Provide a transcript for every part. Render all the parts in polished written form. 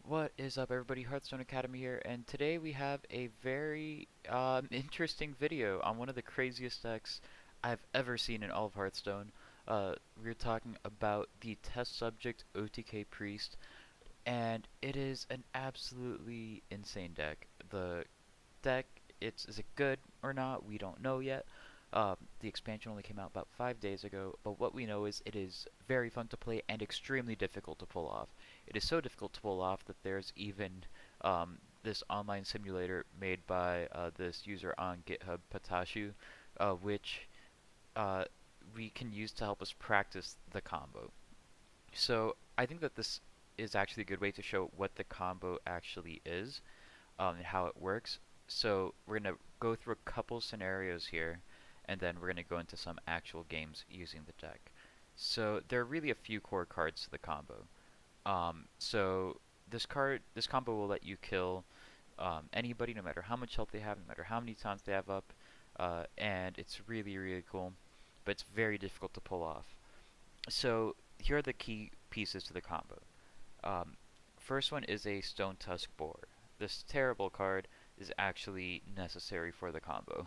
What is up, everybody? Hearthstone Academy here, and today we have a very interesting video on one of the craziest decks I've ever seen in all of Hearthstone. We're talking about the test subject OTK Priest, and it is an absolutely insane deck. The deck, is it good or not? We don't know yet. The expansion only came out about 5 days ago, but what we know is it is very fun to play and extremely difficult to pull off. It is so difficult to pull off that there's even this online simulator made by this user on GitHub, Patashu, which uh, we can use to help us practice the combo. So I think that this is actually a good way to show what the combo actually is and how it works. So we're going to go through a couple scenarios here, and then we're going to go into some actual games using the deck. So there are really a few core cards to the combo. So this combo will let you kill anybody, no matter how much health they have, no matter how many times they have up, and it's really, really cool, but it's very difficult to pull off. So here are the key pieces to the combo. Um, First one is a Stonetusk Boar. This terrible card is actually necessary for the combo.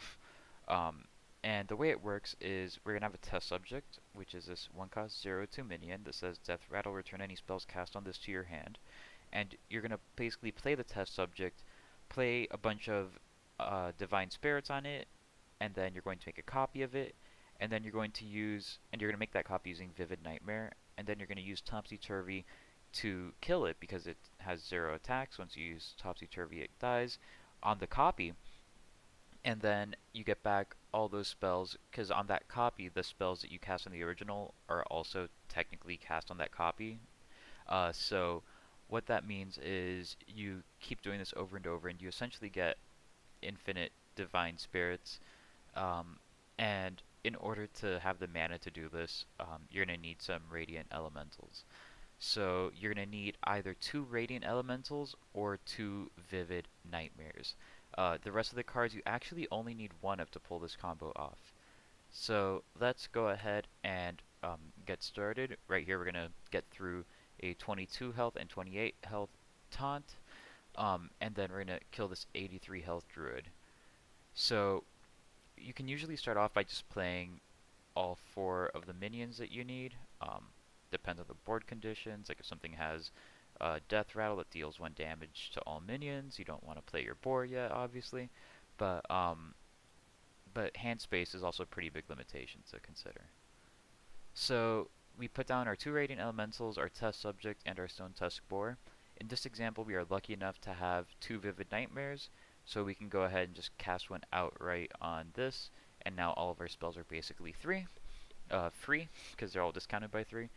um, and the way it works is we're going to have a test subject, which is this 1-cost 0/2 minion that says Death Rattle, return any spells cast on this to your hand. And you're going to basically play the test subject, play a bunch of Divine Spirits on it, and then you're going to make a copy of it, and then you're going to make that copy using Vivid Nightmare, and then you're going to use Topsy Turvy to kill it because it has 0 attacks. Once you use Topsy Turvy, it dies on the copy, and then you get back all those spells because on that copy, the spells that you cast on the original are also technically cast on that copy. So what that means is you keep doing this over and over, and you essentially get infinite divine spirits. Um, and in order to have the mana to do this, you're going to need some radiant elementals. So you're going to need either 2 Radiant Elementals or 2 Vivid Nightmares. The rest of the cards, you actually only need 1 of to pull this combo off. So let's go ahead and get started. Right here we're going to get through a 22 health and 28 health taunt, and then we're going to kill this 83 health druid. So you can usually start off by just playing all 4 of the minions that you need. Depends on the board conditions. Like if something has Death Rattle that deals 1 damage to all minions, you don't want to play your boar yet, obviously. But hand space is also a pretty big limitation to consider. So we put down our 2 Radiant Elementals, our test subject, and our Stonetusk Boar. In this example, we are lucky enough to have 2 Vivid Nightmares, so we can go ahead and just cast one outright on this, and now all of our spells are basically free, because they're all discounted by 3.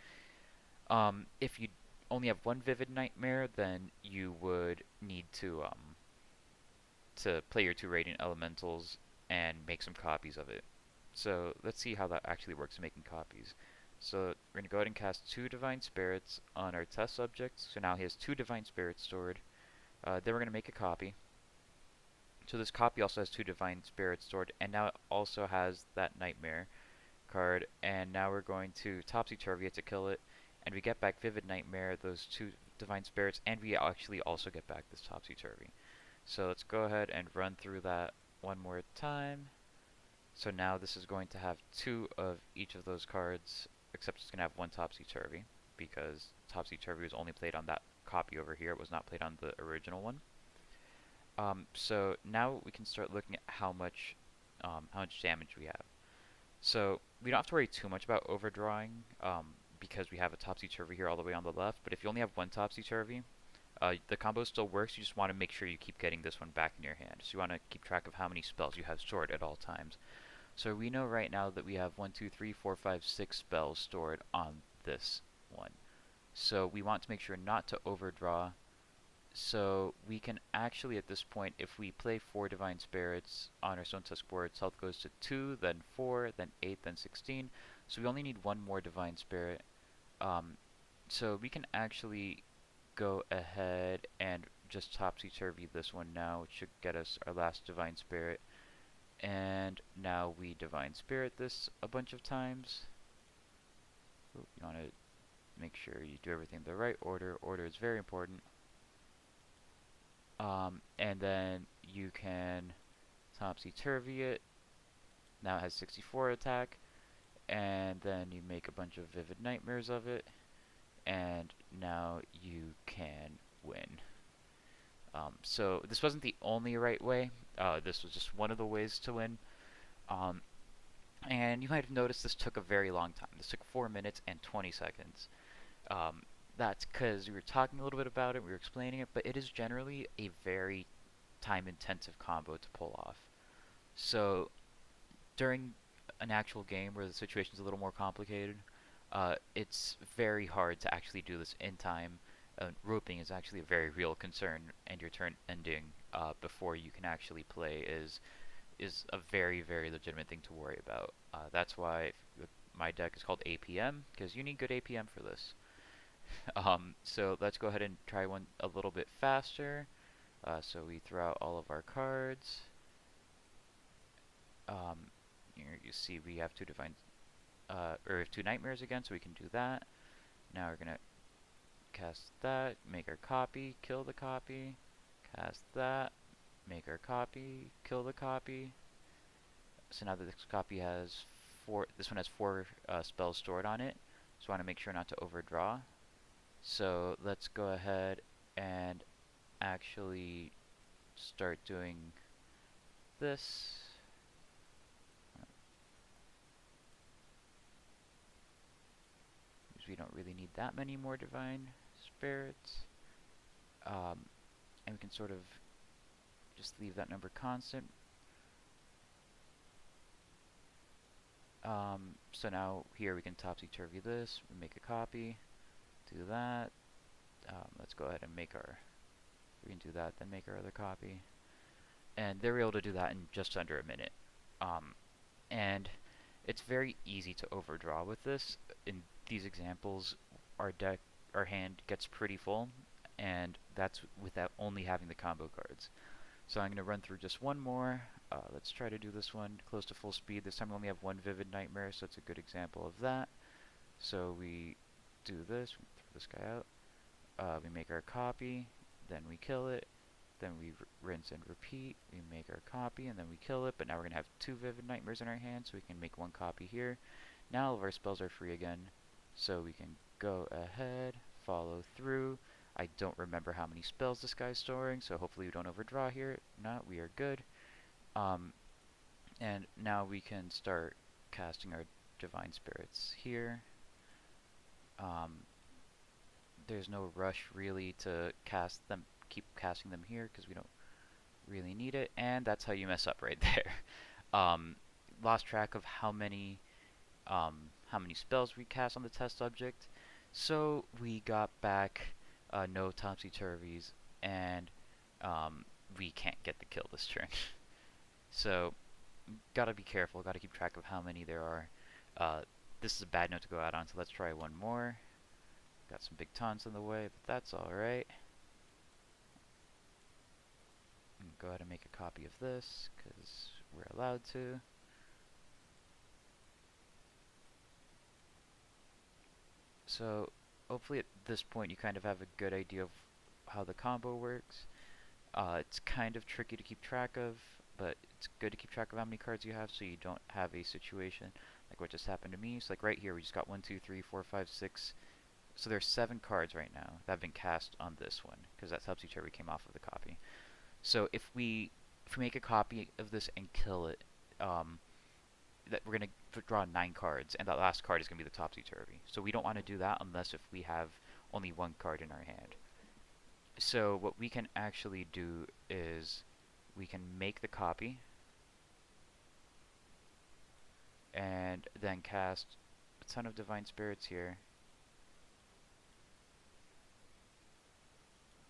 If you only have 1 Vivid Nightmare, then you would need to play your 2 Radiant Elementals and make some copies of it. So let's see how that actually works making copies. So we're going to go ahead and cast 2 Divine Spirits on our test subject. So now he has 2 Divine Spirits stored. Then we're going to make a copy. So this copy also has 2 Divine Spirits stored, and now it also has that Nightmare card. And now we're going to Topsy Turvy it to kill it, and we get back Vivid Nightmare, those 2 Divine Spirits, and we actually also get back this Topsy Turvy. So let's go ahead and run through that one more time. So now this is going to have 2 of each of those cards, except it's going to have 1 Topsy Turvy, because Topsy Turvy was only played on that copy over here. It was not played on the original one. So now we can start looking at how much damage we have. So we don't have to worry too much about overdrawing, because we have a Topsy Turvy here all the way on the left. But if you only have 1 Topsy Turvy, the combo still works. You just want to make sure you keep getting this one back in your hand. So you want to keep track of how many spells you have stored at all times. So we know right now that we have 1, 2, 3, 4, 5, 6 spells stored on this one. So we want to make sure not to overdraw. So we can actually, at this point, if we play 4 Divine Spirits on our Stonetusk Boar, its health goes to 2, then 4, then 8, then 16. So we only need 1 more Divine Spirit. So we can actually go ahead and just Topsy Turvy this one now, which should get us our last Divine Spirit. And now we Divine Spirit this a bunch of times. You want to make sure you do everything in the right order. Order is very important. And then you can Topsy Turvy it. Now it has 64 attack, and then you make a bunch of Vivid Nightmares of it, and now you can win. So this wasn't the only right way. This was just one of the ways to win. Um, and you might have noticed this took a very long time. This took 4 minutes and 20 seconds. Um, that's because we were talking a little bit about it, we were explaining it, but it is generally a very time-intensive combo to pull off. So during an actual game where the situation's a little more complicated, it's very hard to actually do this in time. Roping is actually a very real concern, and your turn ending before you can actually play is a very legitimate thing to worry about. That's why my deck is called APM, because you need good APM for this. So let's go ahead and try one a little bit faster. So we throw out all of our cards. Here you see we have two divine, or we have two nightmares again, so we can do that. Now we're gonna cast that, make our copy, kill the copy, cast that, make our copy, kill the copy. So now that this copy has this one has four spells stored on it, so I want to make sure not to overdraw. So let's go ahead and actually start doing this. Because we don't really need that many more divine spirits. And we can sort of just leave that number constant. So now here we can topsy-turvy this, we make a copy, do that. Let's go ahead and make our, we can do that, then make our other copy. And they're able to do that in just under a minute. And it's very easy to overdraw with this. In these examples, our hand gets pretty full, and that's without only having the combo cards. So I'm going to run through just one more. Let's try to do this one close to full speed. This time we only have one Vivid Nightmare, so it's a good example of that. So we do this, we throw this guy out, we make our copy, then we kill it, then we rinse and repeat, we make our copy, and then we kill it, but now we're going to have two Vivid Nightmares in our hand, so we can make one copy here. Now all of our spells are free again, so we can go ahead, follow through. I don't remember how many spells this guy's storing, so hopefully we don't overdraw here. No, we are good. And now we can start casting our Divine Spirits here. There's no rush really to cast them, keep casting them here, because we don't really need it, and that's how you mess up right there. Lost track of how many spells we cast on the test subject, so we got back no topsy-turvies, and we can't get the kill this turn. So, gotta be careful, gotta keep track of how many there are. This is a bad note to go out on, so let's try one more. Got some big taunts in the way, but that's alright. Go ahead and make a copy of this, because we're allowed to. So, hopefully at this point you kind of have a good idea of how the combo works. It's kind of tricky to keep track of, but it's good to keep track of how many cards you have so you don't have a situation like what just happened to me. So like right here we just got 1, 2, 3, 4, 5, 6. So there's 7 cards right now that have been cast on this one, because that Topsy-Turvy came off of the copy. So if we make a copy of this and kill it, that we're going to draw 9 cards, and that last card is going to be the Topsy-Turvy. So we don't want to do that unless if we have only 1 card in our hand. So what we can actually do is we can make the copy and then cast a ton of Divine Spirits here.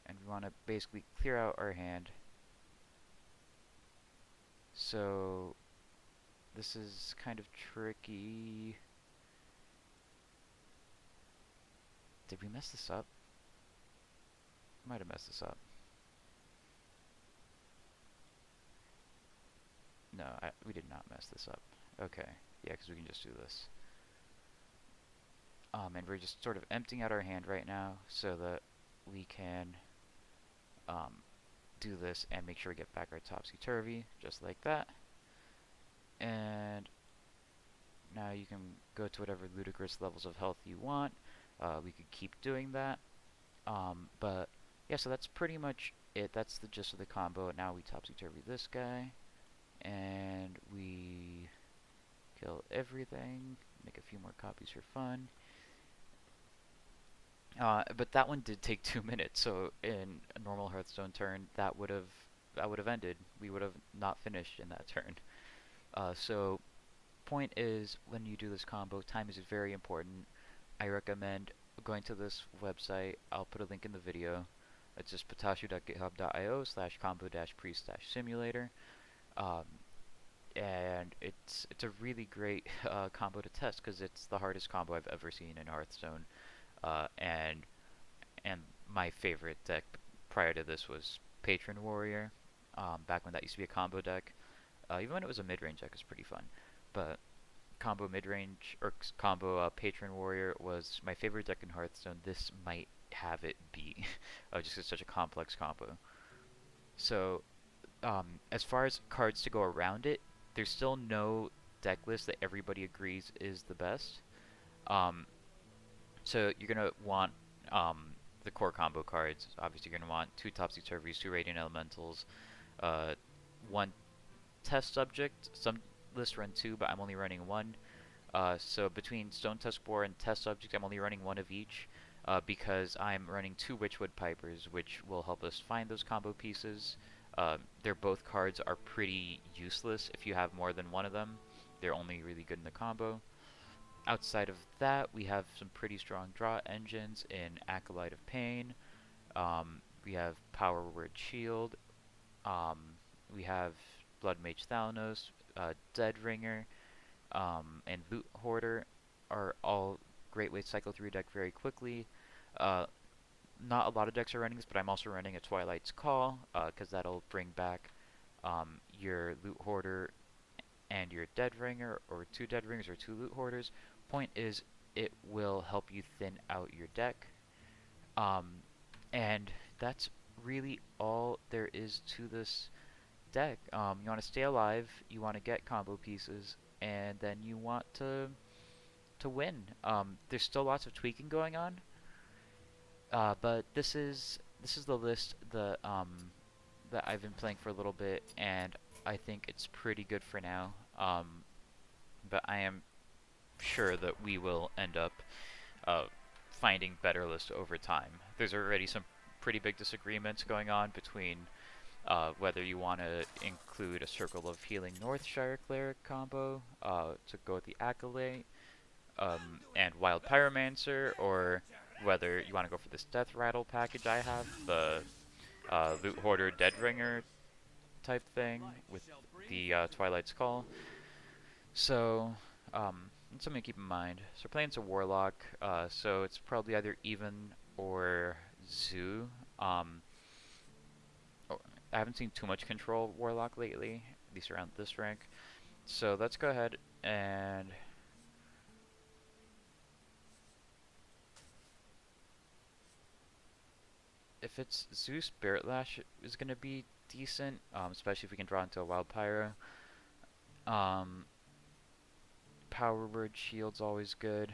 And we want to basically clear out our hand. So this is kind of tricky. Did we mess this up? Might have messed this up. No, we did not mess this up. Okay, yeah, because we can just do this. And we're just sort of emptying out our hand right now so that we can do this and make sure we get back our Topsy Turvy, just like that. And now you can go to whatever ludicrous levels of health you want. We could keep doing that. But yeah, so that's pretty much it. That's the gist of the combo. Now we Topsy Turvy this guy, and we kill everything. Make a few more copies for fun. But that one did take 2 minutes, so in a normal Hearthstone turn, that would have ended. We would have not finished in that turn. So point is, when you do this combo, time is very important. I recommend going to this website. I'll put a link in the video. It's just potashu.github.io/combo-priest-simulator. And it's a really great combo to test because it's the hardest combo I've ever seen in Hearthstone. And my favorite deck prior to this was Patron Warrior. Back when that used to be a combo deck. Even when it was a mid-range deck, it was pretty fun. But combo mid-range or combo Patron Warrior was my favorite deck in Hearthstone. This might have it be, just 'cause it's such a complex combo. So, as far as cards to go around it, there's still no deck list that everybody agrees is the best. So you're gonna want the core combo cards. Obviously, you're gonna want 2 Topsy Turvies, 2 Radiant Elementals, 1 Test Subject. Some lists run 2, but I'm only running 1. So between Stonetusk Boar and Test Subject, I'm only running 1 of each, because I'm running 2 Witchwood Pipers, which will help us find those combo pieces. They're both cards are pretty useless if you have more than 1 of them. They're only really good in the combo. Outside of that, we have some pretty strong draw engines in Acolyte of Pain. We have Witchwood Shield. We have Bloodmage Thalnos, Dead Ringer, and Hoarder are all great ways to cycle through your deck very quickly. Not a lot of decks are running this, but I'm also running a Twilight's Call, because that'll bring back your Loot Hoarder and your Dead Ringer, or 2 Dead Ringers or 2 Loot Hoarders. Point is, it will help you thin out your deck. And that's really all there is to this deck. You want to stay alive, you want to get combo pieces, and then you want to win. There's still lots of tweaking going on, but this is the list that I've been playing for a little bit, and I think it's pretty good for now. But I am sure that we will end up finding better lists over time. There's already some pretty big disagreements going on between whether you want to include a Circle of Healing Northshire Cleric combo to go with the Acolyte and Wild Pyromancer, or whether you want to go for this Death Rattle package I have, the Loot Hoarder Dead Ringer type thing with the Twilight's Call. So, that's something to keep in mind. So we're playing as a Warlock, so it's probably either even or Zoo. I haven't seen too much control Warlock lately, at least around this rank. So let's go ahead and if it's Zoo, Spirit Lash is going to be decent, especially if we can draw into a Wild Pyro. Witchwood Shield's always good.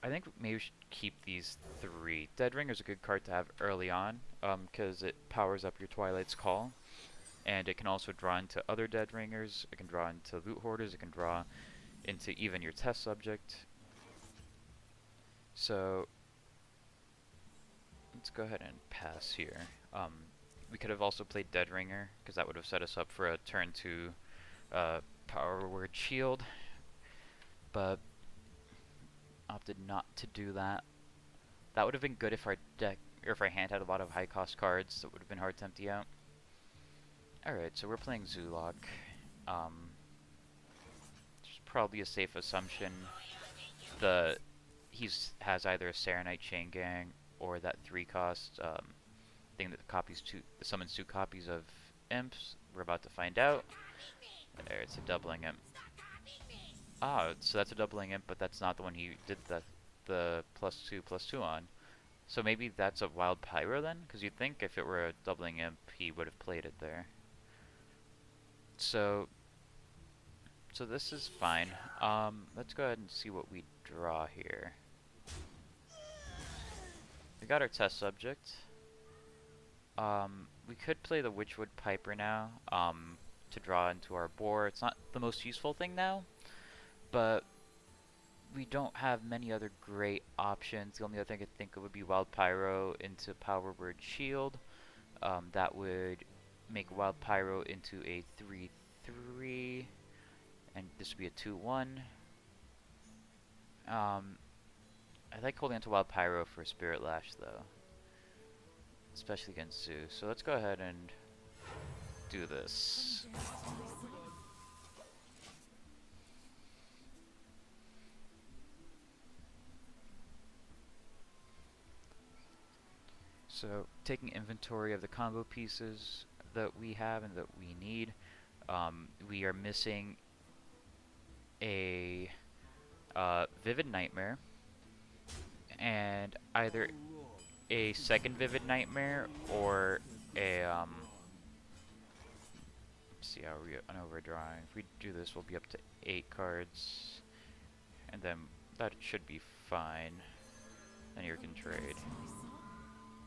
I think maybe we should keep these 3. Dead Ringer's a good card to have early on, because it powers up your Twilight's Call, and it can also draw into other Dead Ringers, it can draw into Loot Hoarders, it can draw into even your Test Subject. So let's go ahead and pass here. We could have also played Dead Ringer, because that would have set us up for a turn 2 Witchwood Shield, but opted not to do that. That would have been good if our deck, or if our hand had a lot of high cost cards that would have been hard to empty out. Alright, so we're playing Zoolock. It's probably a safe assumption that he has either a Serenite Chain Gang or that 3 cost thing that summons 2 copies of Imps. We're about to find out. There, it's a doubling Imp. Ah, so that's a doubling Imp, but that's not the one he did the +2/+2 on. So maybe that's a wild pyro then? Because you'd think if it were a doubling imp, he would have played it there. So this is fine. Let's go ahead and see what we draw here. We got our test subject. We could play the Witchwood Piper now, to draw into our boar. It's not the most useful thing now, but we don't have many other great options. The only other thing I could think of would be Wild Pyro into Power Word Shield. That would make Wild Pyro into a 3/3, and this would be a 2/1. I like holding onto Wild Pyro for Spirit Lash though, especially against Zoo. So let's go ahead and do this. So taking inventory of the combo pieces that we have and that we need, we are missing a Vivid Nightmare, and either a second Vivid Nightmare or a let's see how we I know we're drawing. If we do this, we'll be up to 8 cards, and then that should be fine. Then you can trade.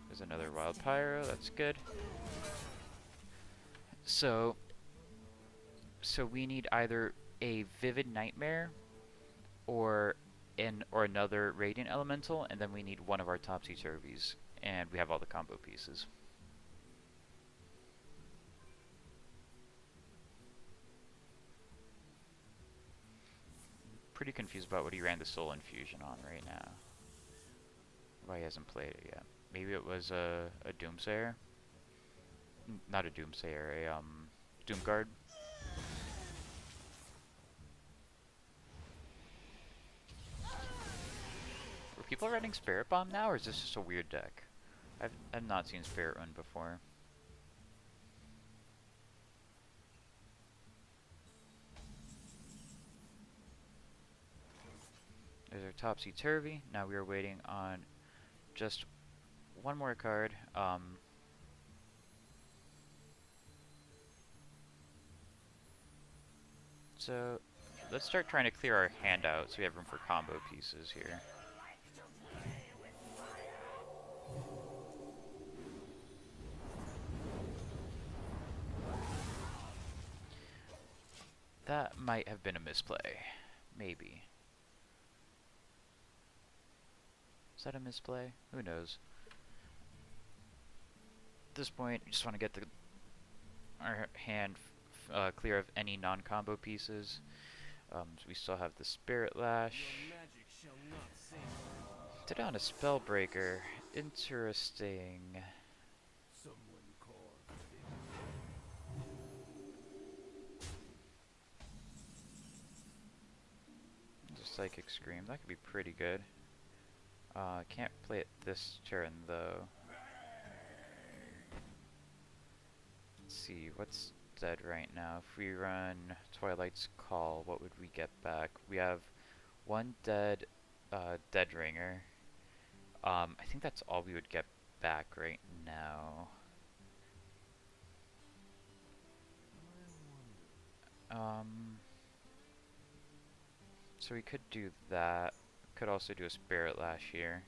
There's another Wild Pyro. That's good. So we need either a Vivid Nightmare or another Radiant Elemental, and then we need one of our Topsy Turvies, and we have all the combo pieces. Pretty confused about what he ran the Soul Infusion on right now. Why he hasn't played it yet. Maybe it was a Doomsayer? Not a Doomsayer, a Doomguard. Were people running Spirit Bomb now, or is this just a weird deck? I've not seen Spirit run before. There's our Topsy Turvy. Now we are waiting on just one more card. So let's start trying to clear our hand out so we have room for combo pieces here. That might have been a misplay. Maybe. Is that a misplay? Who knows? At this point, we just want to get our hand clear of any non-combo pieces. So we still have the Spirit Lash. Did on a Spellbreaker. Interesting. Just Psychic Scream. That could be pretty good. Can't play it this turn though. Let's see, what's dead right now? If we run Twilight's Call, what would we get back? We have one dead Dead Ringer. I think that's all we would get back right now. So we could do that. Could also do a Spirit Lash here.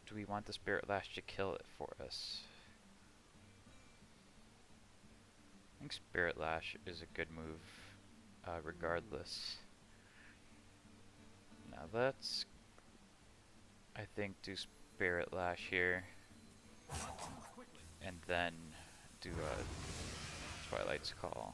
Do we want the Spirit Lash to kill it for us? I think Spirit Lash is a good move, regardless. Now let's, I think, do Spirit Lash here, and then do Twilight's Call.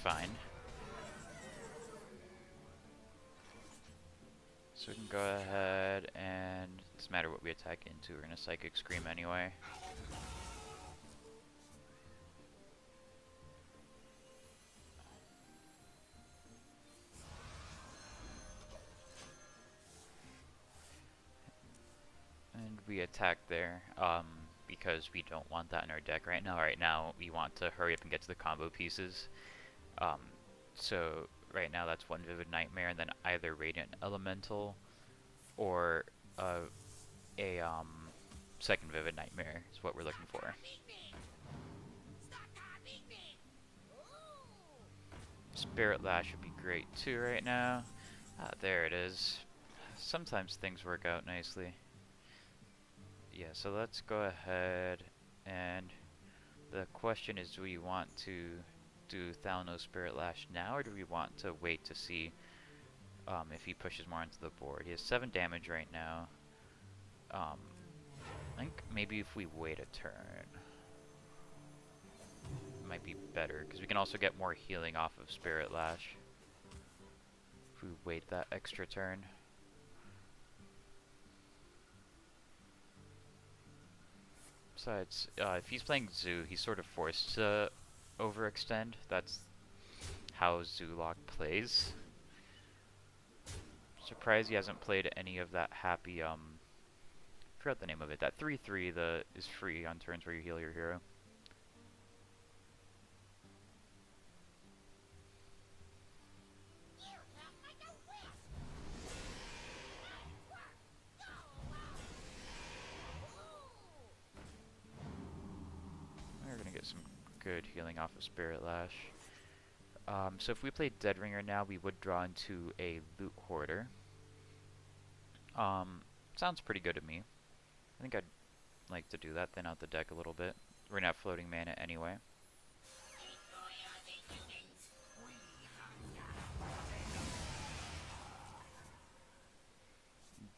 fine. So we can go ahead and it doesn't matter what we attack into, we're gonna Psychic Scream anyway. And we attack there, because we don't want that in our deck right now. Right now, we want to hurry up and get to the combo pieces. So right now that's one Vivid Nightmare, and then either Radiant Elemental or a second Vivid Nightmare is what we're looking for. Spirit Lash would be great too right now. Ah, there it is. Sometimes things work out nicely. Yeah, so let's go ahead, and the question is, do we want to do Thalnos Spirit Lash now, or do we want to wait to see if he pushes more onto the board? He has 7 damage right now. I think maybe if we wait a turn, it might be better, because we can also get more healing off of Spirit Lash if we wait that extra turn. Besides, if he's playing Zoo, he's sort of forced to overextend. That's how Zoolock plays. Surprised he hasn't played any of that happy, I forgot the name of it. That 3/3 is free on turns where you heal your hero. We're gonna get some good healing off of Spirit Lash. So if we played Dead Ringer now, we would draw into a Loot Hoarder. Sounds pretty good to me. I think I'd like to do that, thin out the deck a little bit. We're gonna have floating mana anyway.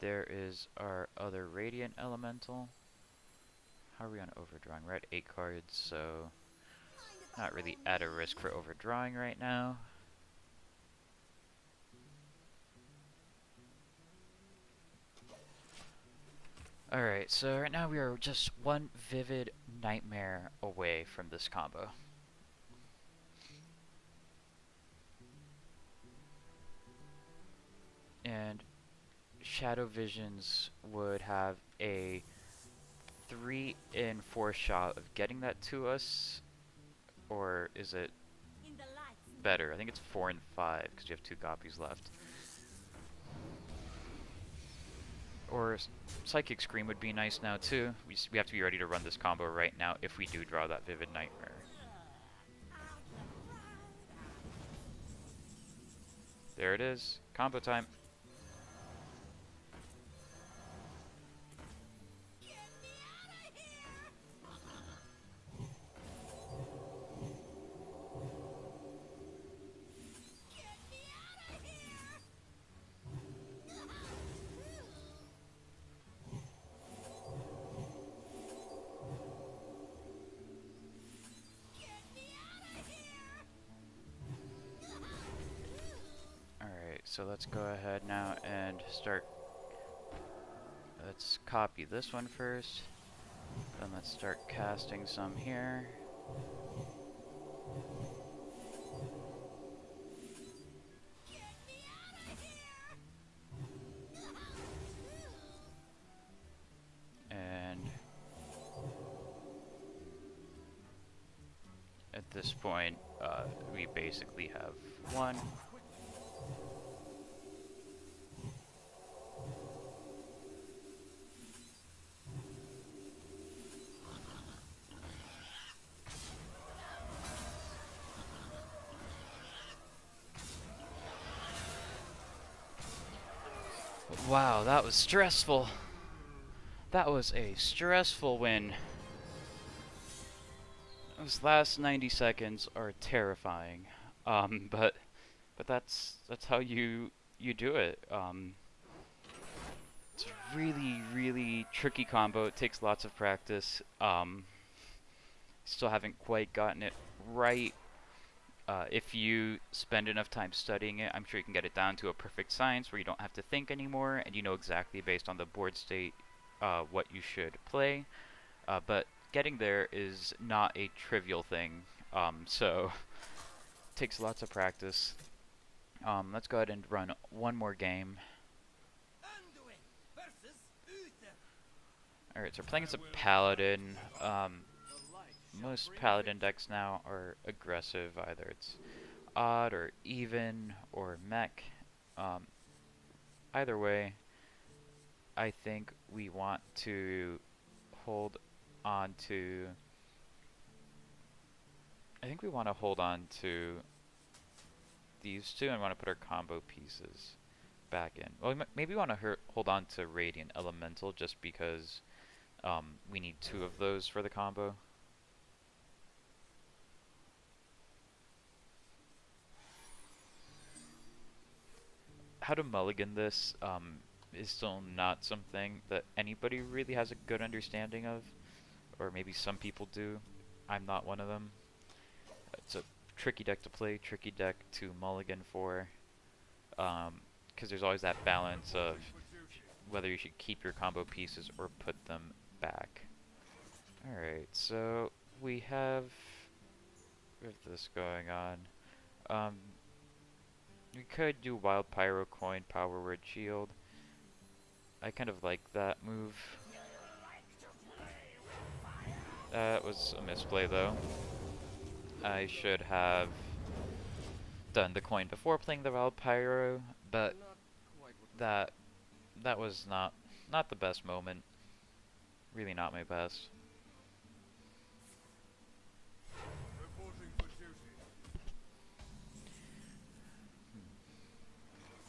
There is our other Radiant Elemental. How are we on overdrawing? We're at 8 cards, so not really at a risk for overdrawing right now. Alright, so right now we are just one Vivid Nightmare away from this combo. And Shadow Visions would have a 3 in 4 shot of getting that to us, or is it better? I think it's 4 and 5 because you have 2 copies left. Or Psychic Scream would be nice now too. We have to be ready to run this combo right now if we do draw that Vivid Nightmare. There it is. Combo time. So let's go ahead now and start. Let's copy this one first. Then let's start casting some here. And at this point, we basically have one. Wow, that was stressful. That was a stressful win. Those last 90 seconds are terrifying. But that's how you do it. It's a really tricky combo. It takes lots of practice. Still haven't quite gotten it right. If you spend enough time studying it, I'm sure you can get it down to a perfect science where you don't have to think anymore, and you know exactly based on the board state what you should play. But getting there is not a trivial thing, so takes lots of practice. Let's go ahead and run one more game. Alright, so we're playing as a paladin. Most paladin decks now are aggressive, either it's odd or even or mech. Either way, I think we want to hold on to. I think we want to hold on to these two and want to put our combo pieces back in. Well, maybe we want to hold on to Radiant Elemental just because we need two of those for the combo. How to mulligan this is still not something that anybody really has a good understanding of, or maybe some people do. I'm not one of them. It's a tricky deck to play, tricky deck to mulligan for, because there's always that balance of whether you should keep your combo pieces or put them back. Alright, so we have this going on. We could do Wild Pyro Coin, Power Word Shield. I kind of like that move. That was a misplay though. I should have done the coin before playing the Wild Pyro, but that was not the best moment. Really not my best.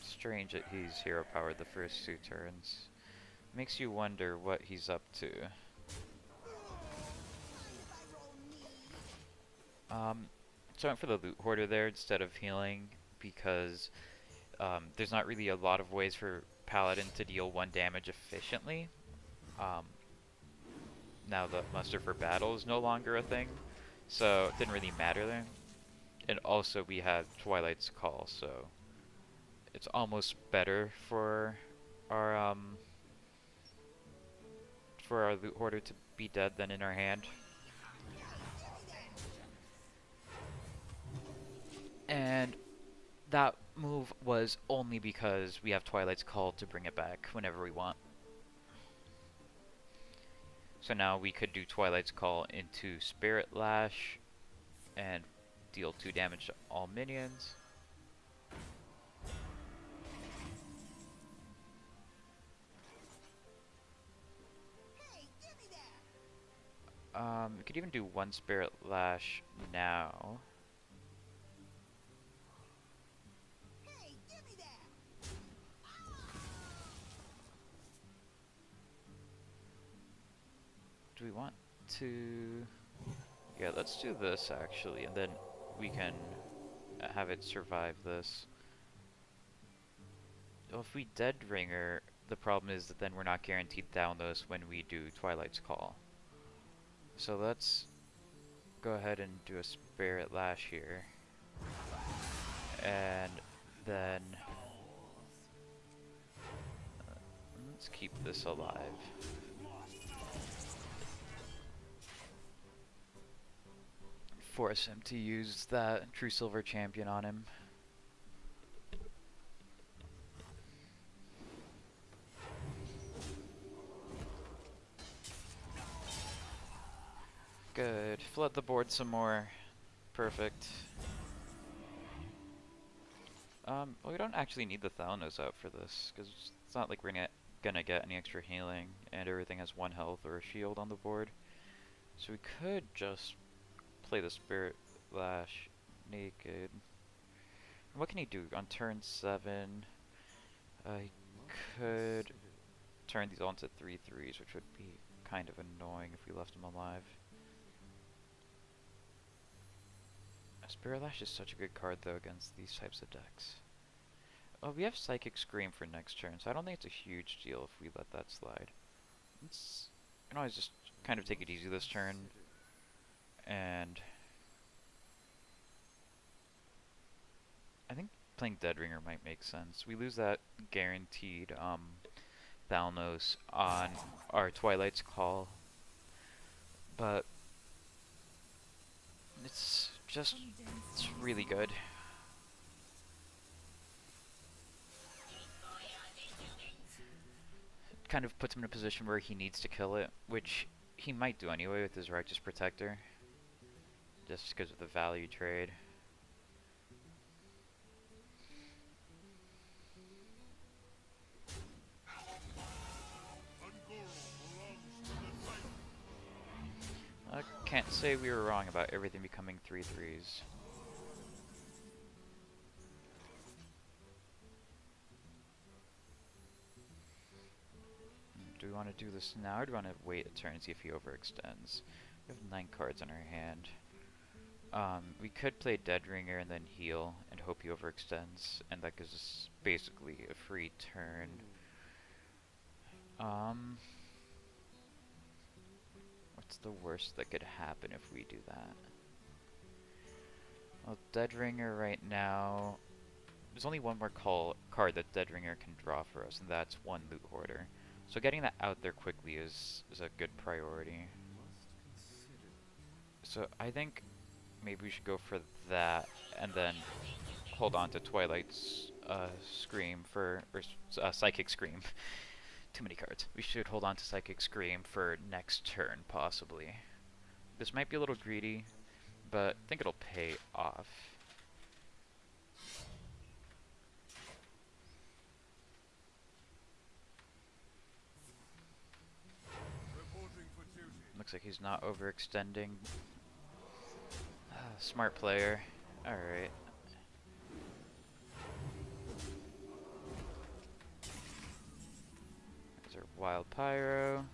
Strange that he's hero powered the first 2 turns. Makes you wonder what he's up to. So I went for the Loot Hoarder there instead of healing because there's not really a lot of ways for Paladin to deal 1 damage efficiently. Now the muster for battle is no longer a thing, so it didn't really matter there. And also we had Twilight's Call, so it's almost better for our Loot Hoarder to be dead than in our hand. And that move was only because we have Twilight's Call to bring it back whenever we want. So now we could do Twilight's Call into Spirit Lash and deal 2 damage to all minions. We could even do 1 Spirit Lash now. Do we want to... Yeah, let's do this actually, and then we can have it survive this. Well, if we Dead Ringer, the problem is that then we're not guaranteed Thalnos when we do Twilight's Call. So let's go ahead and do a Spirit Lash here. And then... let's keep this alive. Force him to use that True Silver Champion on him. Good. Flood the board some more. Perfect. Well, we don't actually need the Thalnos out for this, because it's not like we're gonna get any extra healing, and everything has 1 health or a shield on the board. So we could just play the Spirit Lash naked. And what can he do? On turn 7, I could turn these all into 3/3s, which would be kind of annoying if we left him alive. Spirit Lash is such a good card though against these types of decks. Oh, we have Psychic Scream for next turn, so I don't think it's a huge deal if we let that slide. We can always just kind of take it easy this turn, and playing Deadringer might make sense. We lose that guaranteed Thalnos on our Twilight's Call, but it's really good. It kind of puts him in a position where he needs to kill it, which he might do anyway with his Righteous Protector, just because of the value trade. I can't say we were wrong about everything becoming 3/3s. Do we want to do this now, or do we want to wait a turn and see if he overextends? We have 9 cards in our hand. We could play Deadringer and then heal and hope he overextends, and that gives us basically a free turn. What's the worst that could happen if we do that? Well, Deadringer right now, there's only one more card that Deadringer can draw for us, and that's one Loot Hoarder. So getting that out there quickly is a good priority. So I think maybe we should go for that, and then hold on to Twilight's Scream for, or Psychic Scream. Too many cards. We should hold on to Psychic Scream for next turn, possibly. This might be a little greedy, but I think it'll pay off. Looks like he's not overextending. Smart player. Alright. There's our Wild Pyro.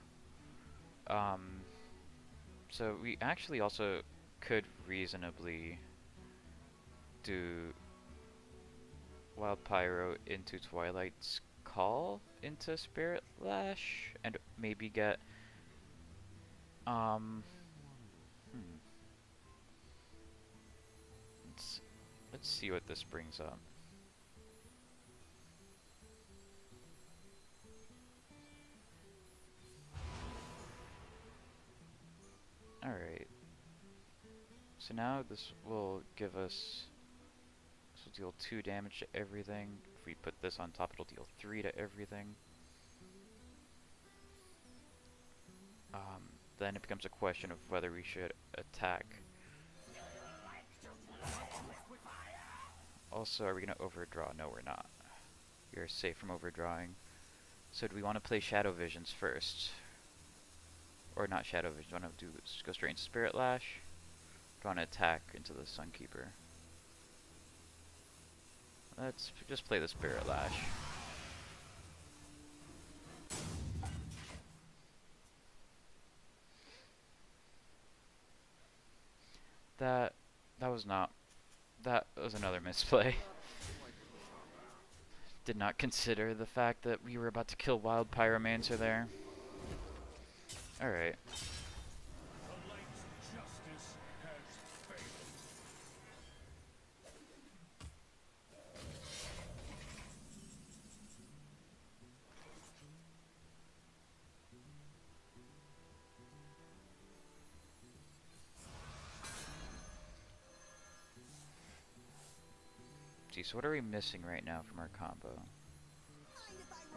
So we actually also could reasonably do Wild Pyro into Twilight's Call into Spirit Lash and maybe get let's see what this brings up. Alright. So now this will give us, this will deal 2 damage to everything. If we put this on top, it'll deal 3 to everything. Then it becomes a question of whether we should attack. Also, are we going to overdraw? No, we're not. We are safe from overdrawing. So do we want to play Shadow Visions first? Or not Shadow Visions, do we want to go straight into Spirit Lash? Do we want to attack into the Sunkeeper? Let's just play the Spirit Lash. That was another misplay. Did not consider the fact that we were about to kill Wild Pyromancer there. Alright. So what are we missing right now from our combo?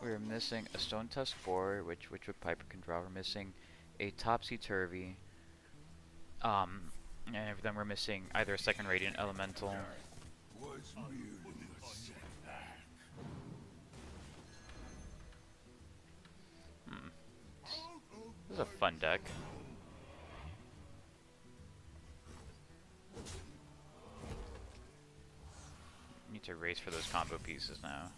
We're missing a Stonetusk Boar, which Witchwood Piper can draw. We're missing a Topsy Turvy. And then we're missing either a second Radiant Elemental. This is a fun deck. Need to race for those combo pieces now.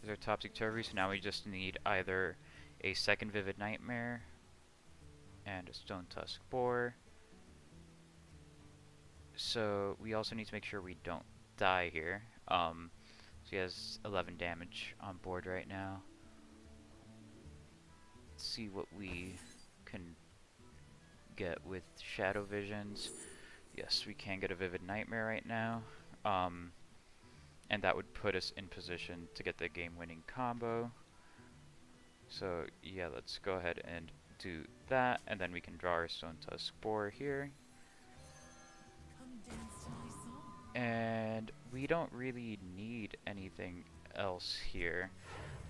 These are Topsy Turvy, so now we just need either a second Vivid Nightmare and a Stonetusk Boar. So we also need to make sure we don't die here. So he has 11 damage on board right now. Let's see what we can get with Shadow Visions. Yes, we can get a Vivid Nightmare right now. and that would put us in position to get the game-winning combo. So yeah, let's go ahead and do that, and then we can draw our Stonetusk Boar here. And we don't really need anything else here.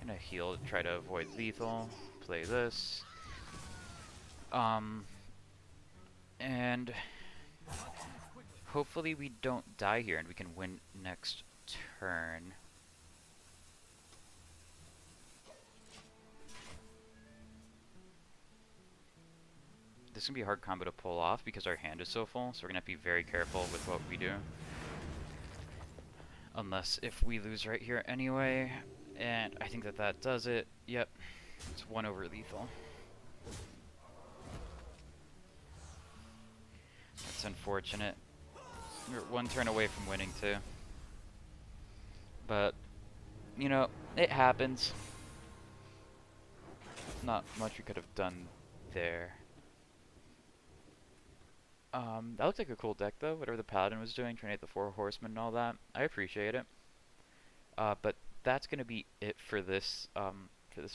I'm gonna heal to try to avoid lethal, play this. And hopefully we don't die here and we can win next turn. This is gonna be a hard combo to pull off because our hand is so full, so we're gonna have to be very careful with what we do. Unless if we lose right here anyway, and I think that that does it. Yep, it's 1 over lethal. That's unfortunate. We're 1 turn away from winning too. But, you know, it happens. Not much we could have done there. That looked like a cool deck though, whatever the Paladin was doing, trying to hit the 4 horsemen and all that. I appreciate it. But that's gonna be it for this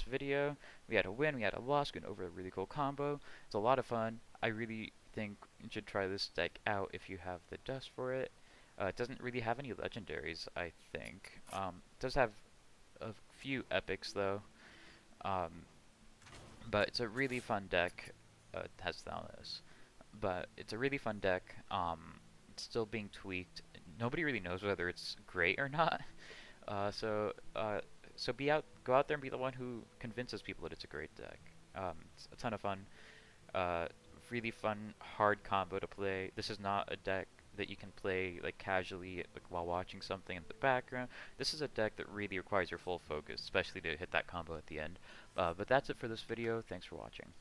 video. We had a win, we had a loss, going over a really cool combo. It's a lot of fun. I really think you should try this deck out if you have the dust for it. It doesn't really have any legendaries, I think. It does have a few epics though. But it's a really fun deck. It has Thalnos. But it's a really fun deck. It's still being tweaked. Nobody really knows whether it's great or not. So go out there and be the one who convinces people that it's a great deck. It's a ton of fun. Really fun, hard combo to play. This is not a deck that you can play like casually, like while watching something in the background. This is a deck that really requires your full focus, especially to hit that combo at the end. But that's it for this video. Thanks for watching.